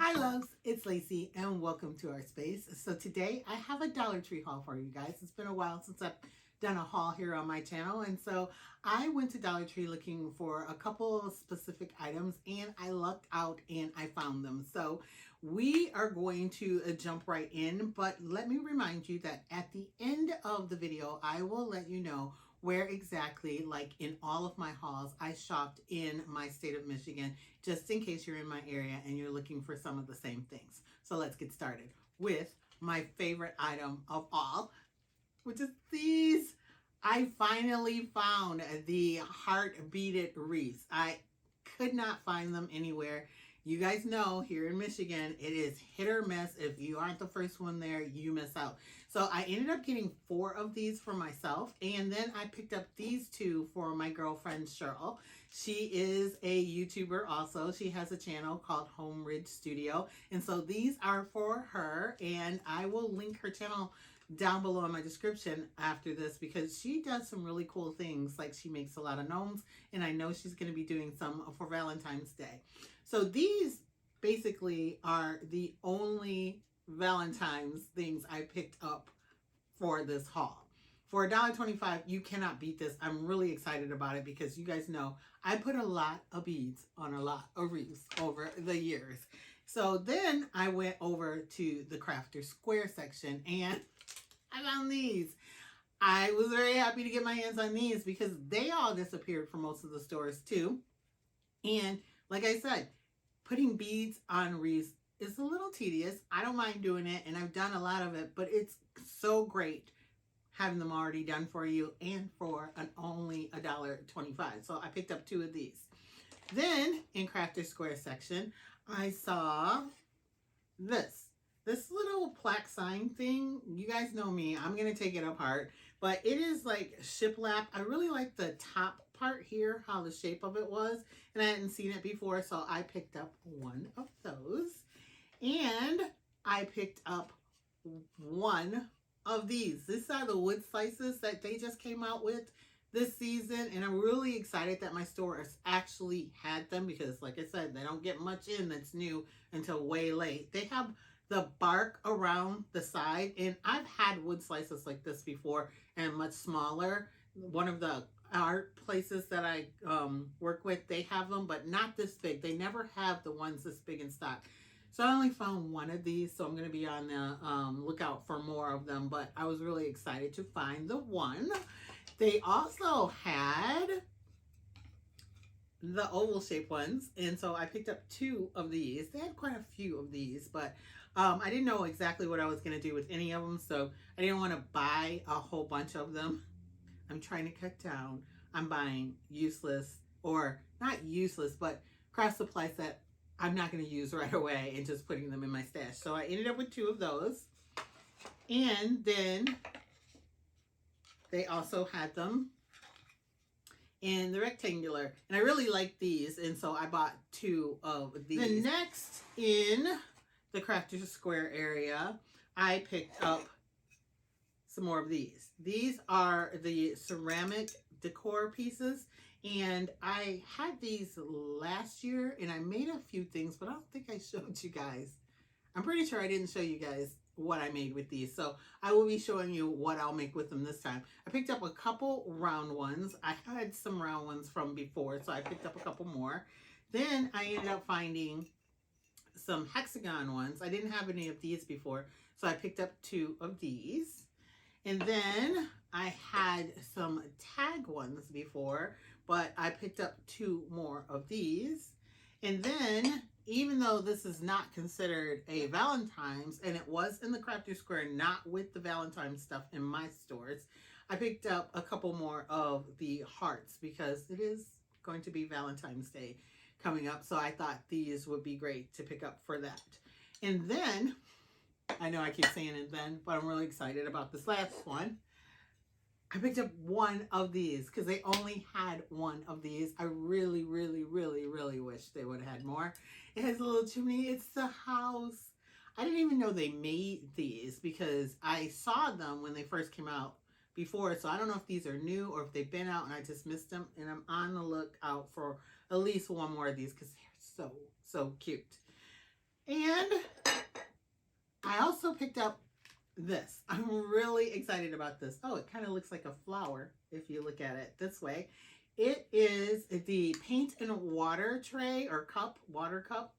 Hi loves, it's Lacey and welcome to our space. So today I have a Dollar Tree haul for you guys. It's been a while since I've done a haul here on my channel, and so I went to Dollar Tree looking for a couple of specific items and I lucked out and I found them. So we are going to jump right in, but let me remind you that at the end of the video I will let you know where exactly, like in all of my hauls, I shopped in my state of Michigan, just in case you're in my area and you're looking for some of the same things. So let's get started with my favorite item of all, which is these. I finally found the heart beaded wreaths. I could not find them anywhere. You guys know here in Michigan, it is hit or miss. If you aren't the first one there, you miss out. So I ended up getting 4 of these for myself. And then I picked up these 2 for my girlfriend, Cheryl. She is a YouTuber also. She has a channel called Home Ridge Studio. And so these are for her. And I will link her channel down below in my description after this because she does some really cool things. Like she makes a lot of gnomes. And I know she's going to be doing some for Valentine's Day. So these basically are the only Valentine's things I picked up for this haul. For $1.25, you cannot beat this. I'm really excited about it because you guys know I put a lot of beads on a lot of wreaths over the years. So then I went over to the Crafter Square section and I found these. I was very happy to get my hands on these because they all disappeared from most of the stores too. And like I said, putting beads on wreaths is a little tedious. I don't mind doing it, and I've done a lot of it, but it's so great having them already done for you and for only $1.25. So I picked up 2 of these. Then in Crafter Square section, I saw this little plaque sign thing. You guys know me. I'm going to take it apart, but it is like shiplap. I really like the top part here, how the shape of it was, and I hadn't seen it before, so I picked up 1 of those. And I picked up 1 of these. These are the wood slices that they just came out with this season, and I'm really excited that my store has actually had them because, like I said, they don't get much in that's new until way late. They have the bark around the side, and I've had wood slices like this before and much smaller. One of the art places that I work with, they have them, but not this big. They never have the ones this big in stock. So I only found 1 of these, so I'm going to be on the lookout for more of them, but I was really excited to find the 1. They also had the oval shaped ones, and so I picked up 2 of these. They had quite a few of these, but I didn't know exactly what I was going to do with any of them, so I didn't want to buy a whole bunch of them. I'm trying to cut down. I'm buying useless, or not useless, but craft supplies that I'm not going to use right away and just putting them in my stash. So I ended up with 2 of those. And then they also had them in the rectangular. And I really like these, and so I bought 2 of these. The next in the Crafter Square area, I picked up some more of these. These are the ceramic decor pieces, and I had these last year and I made a few things, but I don't think I showed you guys. I'm pretty sure I didn't show you guys what I made with these, so I will be showing you what I'll make with them this time. I picked up a couple round ones. I had some round ones from before, so I picked up a couple more. Then I ended up finding some hexagon ones. I didn't have any of these before, so I picked up 2 of these. And then I had some tag ones before, but I picked up 2 more of these. And then, even though this is not considered a Valentine's, and it was in the Crafter Square, not with the Valentine's stuff in my stores, I picked up a couple more of the hearts because it is going to be Valentine's Day coming up. So I thought these would be great to pick up for that. And then, I know I keep saying it then, but I'm really excited about this last one. I picked up 1 of these because they only had 1 of these. I really, really, really, really wish they would have had more. It has a little chimney. It's the house. I didn't even know they made these because I saw them when they first came out before. So I don't know if these are new or if they've been out and I just missed them. And I'm on the lookout for at least 1 more of these because they're so cute. And I also picked up this. I'm really excited about this. Oh, it kind of looks like a flower if you look at it this way. It is the paint and water tray or cup, water cup.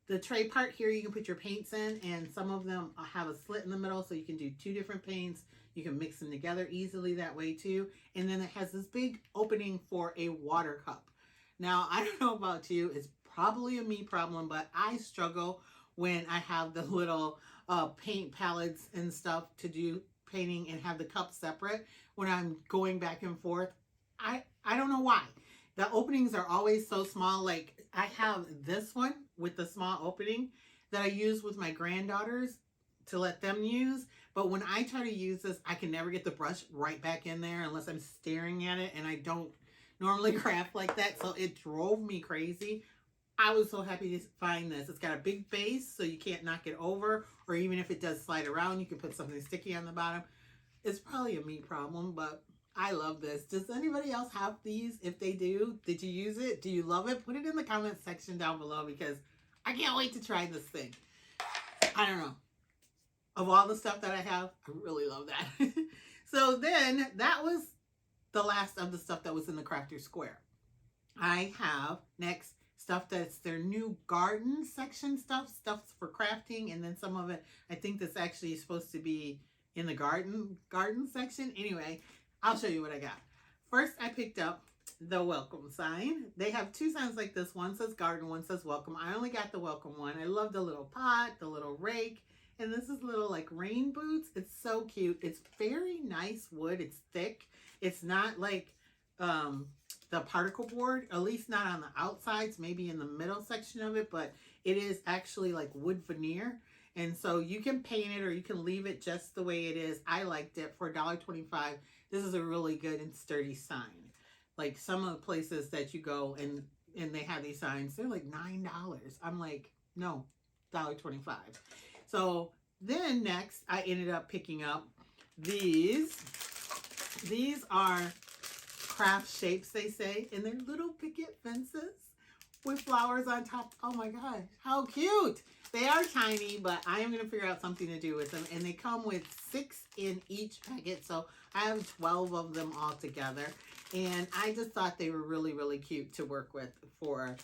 The tray part here, you can put your paints in, and some of them have a slit in the middle, so you can do 2 different paints. You can mix them together easily that way too. And then it has this big opening for a water cup. Now, I don't know about you, it's probably a me problem, but I struggle when I have the little paint palettes and stuff to do painting and have the cups separate when I'm going back and forth. I don't know why. The openings are always so small. Like I have this one with the small opening that I use with my granddaughters to let them use. But when I try to use this, I can never get the brush right back in there unless I'm staring at it, and I don't normally craft like that. So it drove me crazy. I was so happy to find this. It's got a big base so you can't knock it over, or even if it does slide around, you can put something sticky on the bottom. It's probably a me problem, but I love this. Does anybody else have these? If they do, did you use it? Do you love it? Put it in the comment section down below because I can't wait to try this thing. I don't know. Of all the stuff that I have, I really love that. So then that was the last of the stuff that was in the Crafter Square. I have next stuff that's their new garden section stuff for crafting, and then some of it I think that's actually supposed to be in the garden section. Anyway, I'll show you what I got. First, I picked up the welcome sign. They have 2 signs like this. One says garden, one says welcome. I only got the welcome one. I love the little pot, the little rake, and this is little like rain boots. It's so cute. It's very nice wood. It's thick. It's not like the particle board, at least not on the outsides, maybe in the middle section of it, but it is actually like wood veneer. And so you can paint it or you can leave it just the way it is. I liked it for $1.25. This is a really good and sturdy sign. Like some of the places that you go and they have these signs, they're like $9. I'm like, no, $1.25. So then next I ended up picking up these. These are craft shapes, they say, and they're little picket fences with flowers on top. Oh my gosh, how cute. They are tiny, but I am going to figure out something to do with them. And they come with 6 in each packet, so I have 12 of them all together. And I just thought they were really, really cute to work with for,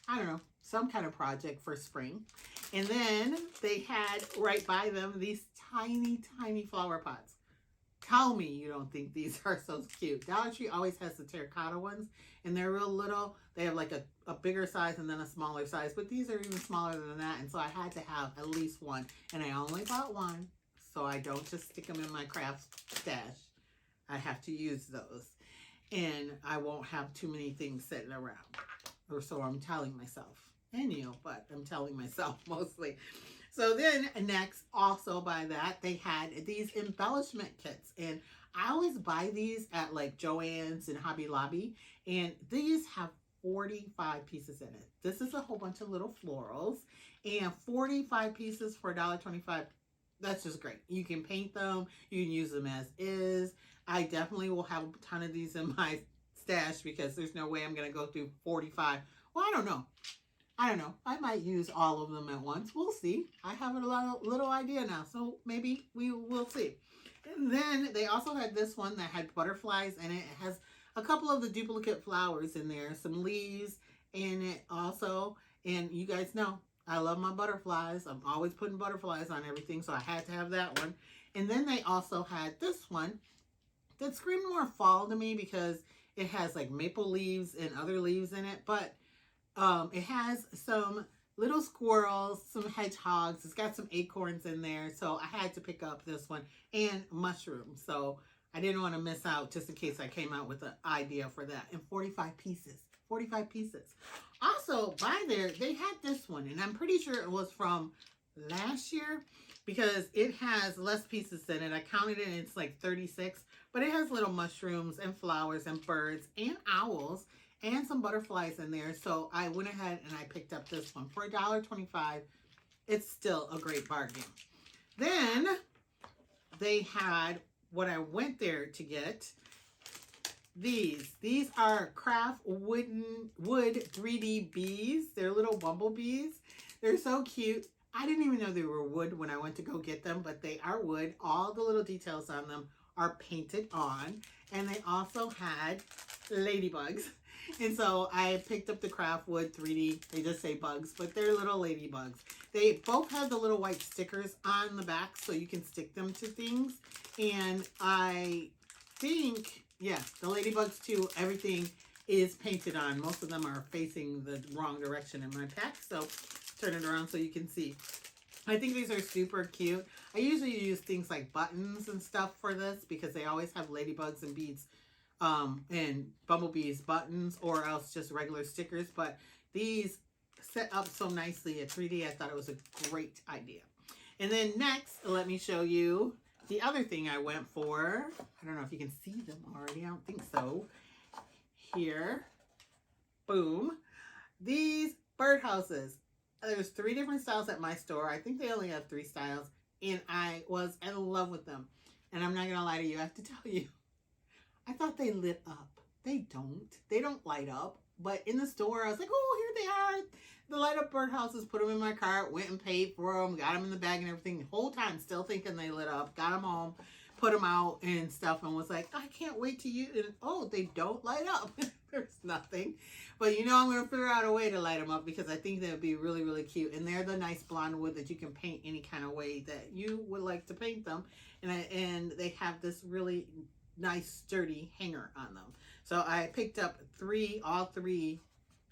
I don't know, some kind of project for spring. And then they had right by them these tiny, tiny flower pots. Tell me you don't think these are so cute. Dollar Tree always has the terracotta ones, and they're real little. They have like a bigger size and then a smaller size, but these are even smaller than that, and so I had to have at least one, and I only bought one, so I don't just stick them in my craft stash. I have to use those, and I won't have too many things sitting around, or so I'm telling myself. And you, but I'm telling myself mostly. So then next, also by that, they had these embellishment kits. And I always buy these at like Joann's and Hobby Lobby. And these have 45 pieces in it. This is a whole bunch of little florals. And 45 pieces for $1.25. That's just great. You can paint them. You can use them as is. I definitely will have a ton of these in my stash because there's no way I'm going to go through 45. Well, I don't know. I might use all of them at once. We'll see. I have a little idea now, so maybe we will see. And then they also had this one that had butterflies in it. It has a couple of the duplicate flowers in there, some leaves in it also. And you guys know I love my butterflies. I'm always putting butterflies on everything, so I had to have that one. And then they also had this one that screamed more fall to me because it has like maple leaves and other leaves in it, but it has some little squirrels, some hedgehogs. It's got some acorns in there. So I had to pick up this one and mushrooms. So I didn't want to miss out just in case I came out with an idea for that. And 45 pieces. 45 pieces. Also, by there, they had this one. And I'm pretty sure it was from last year because it has less pieces in it. I counted it and it's like 36. But it has little mushrooms and flowers and birds and owls and some butterflies in there. So I went ahead and I picked up this one for $1.25. It's still a great bargain. Then they had what I went there to get. These are craft wood 3D bees. They're little bumblebees. They're so cute. I didn't even know they were wood when I went to go get them, but they are wood. All the little details on them are painted on. And they also had ladybugs. And so I picked up the craft wood 3D. They just say bugs, but they're little ladybugs. They both have the little white stickers on the back so you can stick them to things. And I think, yeah, the ladybugs too, everything is painted on. Most of them are facing the wrong direction in my pack. So turn it around so you can see. I think these are super cute. I usually use things like buttons and stuff for this because they always have ladybugs and beads and bumblebees buttons, or else just regular stickers. But these set up so nicely at 3D, I thought it was a great idea. And then next, let me show you the other thing I went for. I don't know if you can see them already. I don't think so. Here. Boom. These birdhouses. There's 3 different styles at my store. I think they only have 3 styles. And I was in love with them. And I'm not going to lie to you. I have to tell you. I thought they lit up. They don't. They don't light up. But in the store, I was like, oh, here they are. The light up birdhouses. Put them in my cart. Went and paid for them. Got them in the bag and everything. The whole time still thinking they lit up. Got them home. Put them out and stuff. And was like, I can't wait to use it. Oh, they don't light up. There's nothing. But you know I'm going to figure out a way to light them up because I think they would be really, really cute. And they're the nice blonde wood that you can paint any kind of way that you would like to paint them. And they have this really nice sturdy hanger on them. So I picked up all three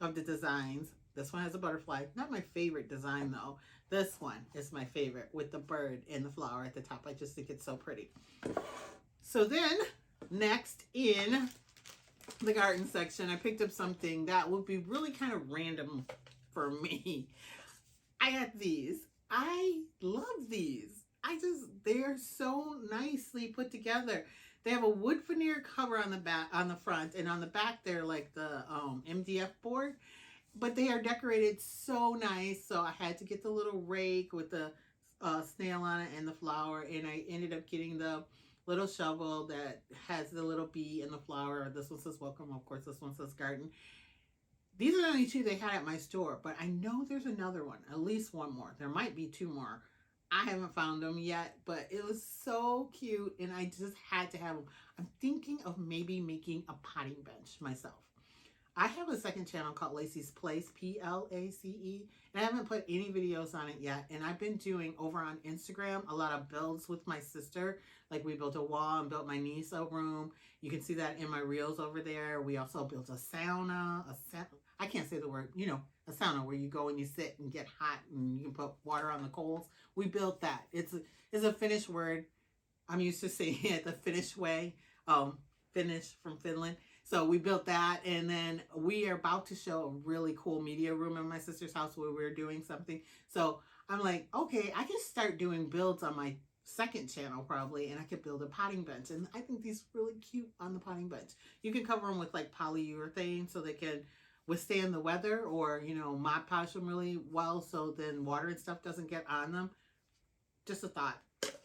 of the designs. This one has a butterfly. Not my favorite design though. This one is my favorite with the bird and the flower at the top. I just think it's so pretty. So then next in the garden section, I picked up something that would be really kind of random for me. I got these. I love these. They are so nicely put together. They have a wood veneer cover on the back, on the front, and on the back they're like the MDF board. But they are decorated so nice. So I had to get the little rake with the snail on it and the flower, and I ended up getting the little shovel that has the little bee and the flower. This one says welcome. Of course, this one says garden. These are the only 2 they had at my store, but I know there's another one, at least one more. There might be 2 more. I haven't found them yet, but it was so cute, and I just had to have them. I'm thinking of maybe making a potting bench myself. I have a second channel called Lacee's Place, Place, and I haven't put any videos on it yet. And I've been doing over on Instagram a lot of builds with my sister. Like we built a wall and built my niece a room. You can see that in my reels over there. We also built a sauna, I can't say the word, you know, a sauna where you go and you sit and get hot and you can put water on the coals. We built that. It's a Finnish word. I'm used to saying it the Finnish way. Finnish from Finland. So we built that, and then we are about to show a really cool media room in my sister's house where we're doing something. So I'm like, okay, I can start doing builds on my second channel probably, and I could build a potting bench. And I think these are really cute on the potting bench. You can cover them with like polyurethane so they can withstand the weather, or, you know, Mod Podge them really well so then water and stuff doesn't get on them. Just a thought.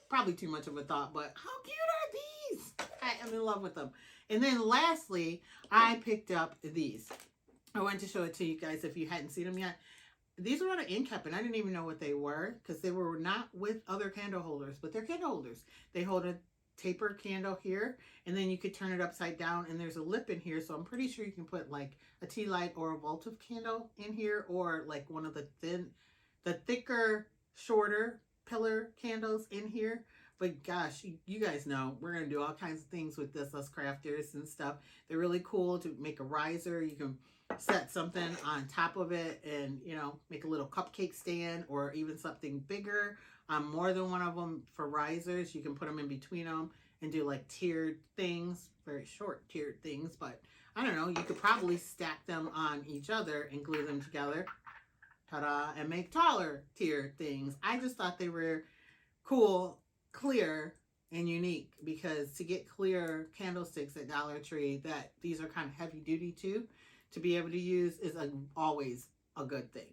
Probably too much of a thought, but how cute are these? I am in love with them. And then lastly, I picked up these. I wanted to show it to you guys if you hadn't seen them yet. These are on an end cap, and I didn't even know what they were because they were not with other candle holders, but they're candle holders. They hold a taper candle here, and then you could turn it upside down, and there's a lip in here, so I'm pretty sure you can put like a tea light or a votive candle in here, or like one of the thicker, shorter pillar candles in here. But gosh, you guys know we're going to do all kinds of things with this, us crafters and stuff. They're really cool to make a riser. You can set something on top of it and, you know, make a little cupcake stand or even something bigger. More than one of them for risers. You can put them in between them and do like tiered things, very short tiered things. But I don't know, you could probably stack them on each other and glue them together. Ta-da, and make taller tiered things. I just thought they were cool, clear, and unique, because to get clear candlesticks at Dollar Tree, that these are kind of heavy duty too, to be able to use is always a good thing.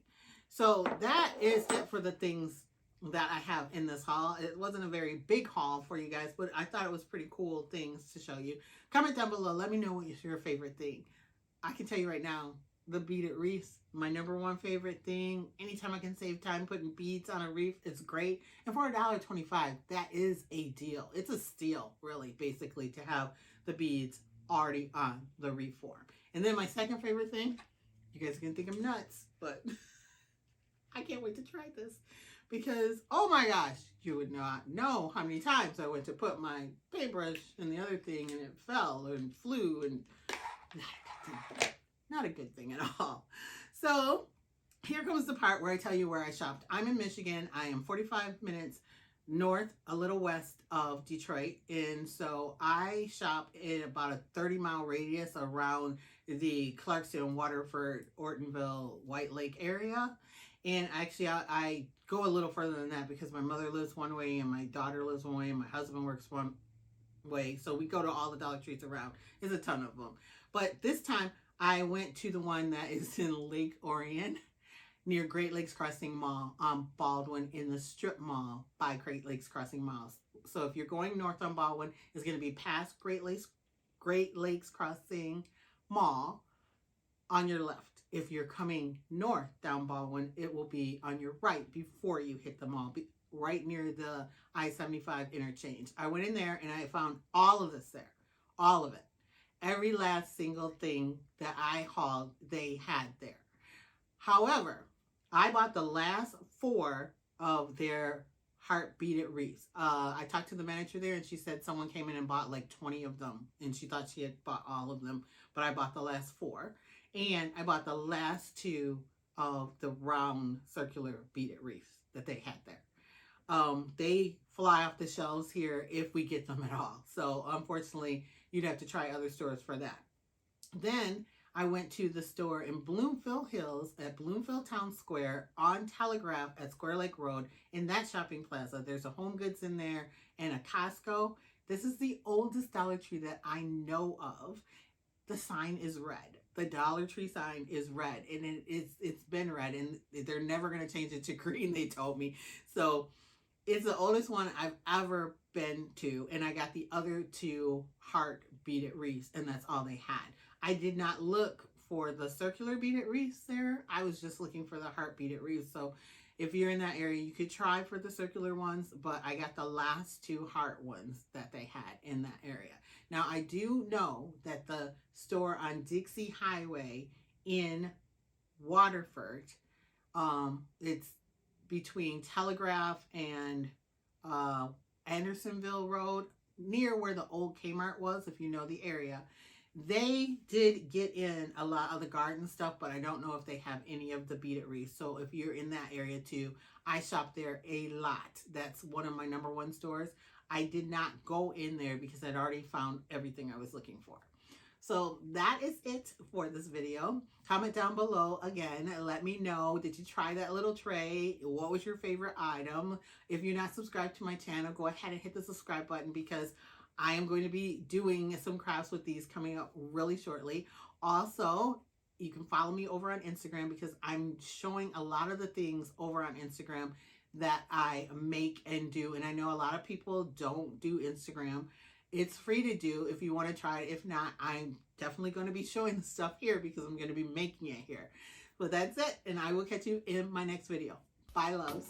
So that is it for the things that I have in this haul. It wasn't a very big haul for you guys, but I thought it was pretty cool things to show you. Comment down below. Let me know what is your favorite thing. I can tell you right now, the beaded wreaths, my #1 favorite thing. Anytime I can save time putting beads on a wreath, it's great. And for $1.25, that is a deal. It's a steal, really, basically, to have the beads already on the wreath form. And then my second favorite thing, you guys are going to think I'm nuts, but I can't wait to try this. Because, oh my gosh, you would not know how many times I went to put my paintbrush in the other thing and it fell and flew, and not a good thing at all. So here comes the part where I tell you where I shopped. I'm in Michigan. I am 45 minutes north, a little west of Detroit. And so I shop in about a 30-mile radius around the Clarkston, Waterford, Ortonville, White Lake area. And actually, I go a little further than that because my mother lives one way and my daughter lives one way and my husband works one way. So we go to all the Dollar Trees around. There's a ton of them. But this time, I went to the one that is in Lake Orion near Great Lakes Crossing Mall on Baldwin in the strip mall by Great Lakes Crossing Malls. So if you're going north on Baldwin, it's going to be past Great Lakes Crossing Mall on your left. If you're coming north down Baldwin, it will be on your right before you hit the mall, right near the I-75 interchange. I went in there and I found all of this there, all of it. Every last single thing that I hauled, they had there. However, I bought the last 4 of their heart beaded wreaths. I talked to the manager there and she said someone came in and bought like 20 of them and she thought she had bought all of them, but I bought the last 4. And I bought the last 2 of the round circular beaded wreaths that they had there. They fly off the shelves here if we get them at all. So unfortunately, you'd have to try other stores for that. Then I went to the store in Bloomfield Hills at Bloomfield Town Square on Telegraph at Square Lake Road in that shopping plaza. There's a Home Goods in there and a Costco. This is the oldest Dollar Tree that I know of. The sign is red. The Dollar Tree sign is red, and it's been red, and they're never going to change it to green, they told me. So it's the oldest one I've ever been to, and I got the other 2 heart beaded wreaths, and that's all they had. I did not look for the circular beaded wreaths there. I was just looking for the heart beaded wreaths. So if you're in that area, you could try for the circular ones, but I got the last 2 heart ones that they had in that area. Now, I do know that the store on Dixie Highway in Waterford, it's between Telegraph and Andersonville Road, near where the old Kmart was, if you know the area. They did get in a lot of the garden stuff, but I don't know if they have any of the beaded wreaths. So if you're in that area too, I shop there a lot. That's one of my #1 stores. I did not go in there because I'd already found everything I was looking for. So that is it for this video. Comment down below again and let me know, did you try that little tray? What was your favorite item? If you're not subscribed to my channel, go ahead and hit the subscribe button because I am going to be doing some crafts with these coming up really shortly. Also, you can follow me over on Instagram because I'm showing a lot of the things over on Instagram that I make and do. And I know a lot of people don't do Instagram. It's free to do if you want to try it. If not, I'm definitely going to be showing the stuff here because I'm going to be making it here. But that's it, and I will catch you in my next video. Bye, loves.